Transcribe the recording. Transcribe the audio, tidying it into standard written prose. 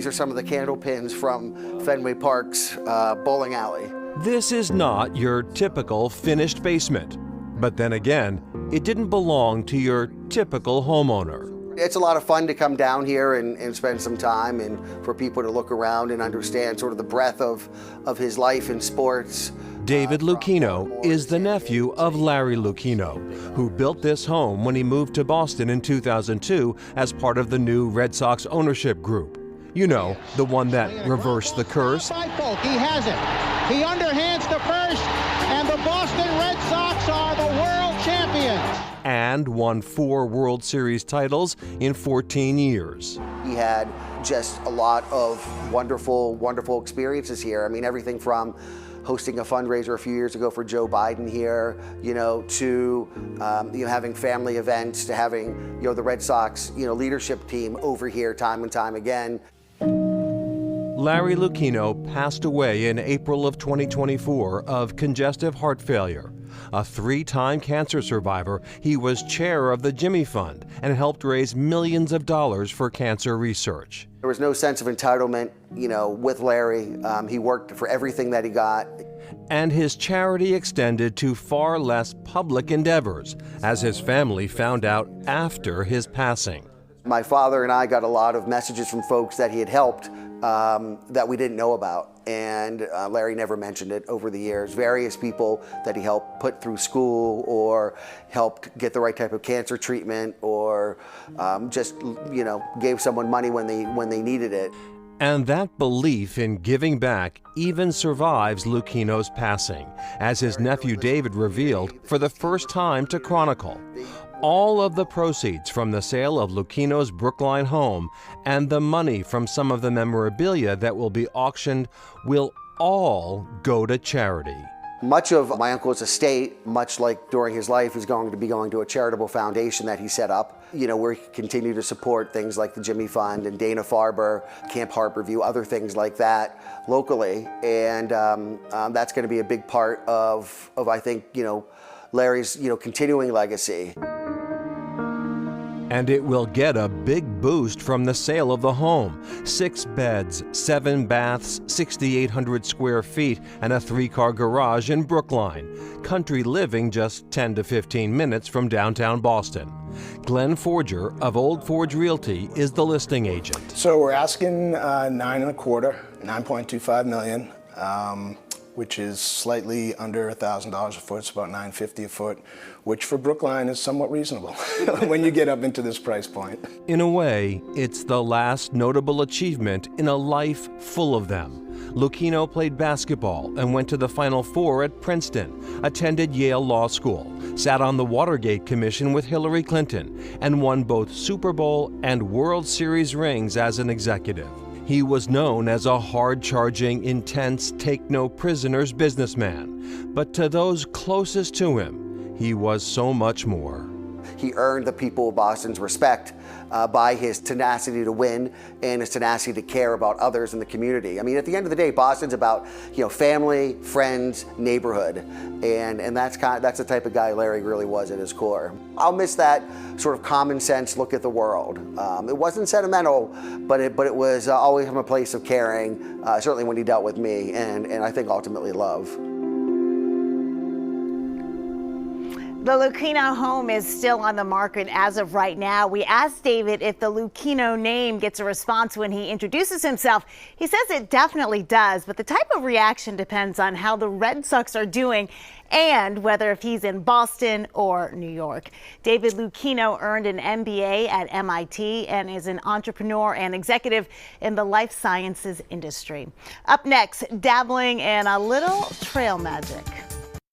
These are some of the candle pins from Fenway Park's bowling alley. This is not your typical finished basement. But then again, it didn't belong to your typical homeowner. It's a lot of fun to come down here and spend some time, and for people to look around and understand sort of the breadth of his life in sports. David Lucchino is the nephew of Larry Lucchino, who built this home when he moved to Boston in 2002 as part of the new Red Sox ownership group. You know, the one that reversed the curse. He has it. He underhands to first, and the Boston Red Sox are the world champions. And won 4 World Series titles in 14 years. He had just a lot of wonderful, wonderful experiences here. I mean, everything from hosting a fundraiser a few years ago for Joe Biden here, to having family events, to having the Red Sox leadership team over here time and time again. Larry Lucchino passed away in April of 2024 of congestive heart failure. A 3-time cancer survivor, he was chair of the Jimmy Fund and helped raise millions of dollars for cancer research. There was no sense of entitlement, with Larry. He worked for everything that he got. And his charity extended to far less public endeavors, as his family found out after his passing. My father and I got a lot of messages from folks that he had helped that we didn't know about. And Larry never mentioned it over the years. Various people that he helped put through school or helped get the right type of cancer treatment or just, gave someone money when they needed it. And that belief in giving back even survives Lucchino's passing, as his nephew David revealed for the first time to Chronicle. All of the proceeds from the sale of Lucchino's Brookline home and the money from some of the memorabilia that will be auctioned will all go to charity. Much of my uncle's estate, much like during his life, is going to be going to a charitable foundation that he set up, where he continue to support things like the Jimmy Fund and Dana-Farber, Camp Harborview, other things like that locally. And that's going to be a big part of I think, Larry's, continuing legacy. And it will get a big boost from the sale of the home. 6 beds, 7 baths, 6,800 square feet, and a 3-car garage in Brookline. Country living just 10 to 15 minutes from downtown Boston. Glenn Forger of Old Forge Realty is the listing agent. So we're asking $9.25 million. Which is slightly under $1,000 a foot. It's about $950 a foot, which for Brookline is somewhat reasonable when you get up into this price point. In a way, it's the last notable achievement in a life full of them. Lucchino played basketball and went to the Final Four at Princeton, attended Yale Law School, sat on the Watergate Commission with Hillary Clinton, and won both Super Bowl and World Series rings as an executive. He was known as a hard-charging, intense, take-no-prisoners businessman. But to those closest to him, he was so much more. He earned the people of Boston's respect by his tenacity to win and his tenacity to care about others in the community. I mean, at the end of the day, Boston's about family, friends, neighborhood, and that's the type of guy Larry really was at his core. I'll miss that sort of common sense look at the world. It wasn't sentimental, but it was always from a place of caring. Certainly when he dealt with me, and I think ultimately love. The Lucchino home is still on the market as of right now. We asked David if the Lucchino name gets a response when he introduces himself. He says it definitely does, but the type of reaction depends on how the Red Sox are doing and whether if he's in Boston or New York. David Lucchino earned an MBA at MIT and is an entrepreneur and executive in the life sciences industry. Up next, dabbling in a little trail magic.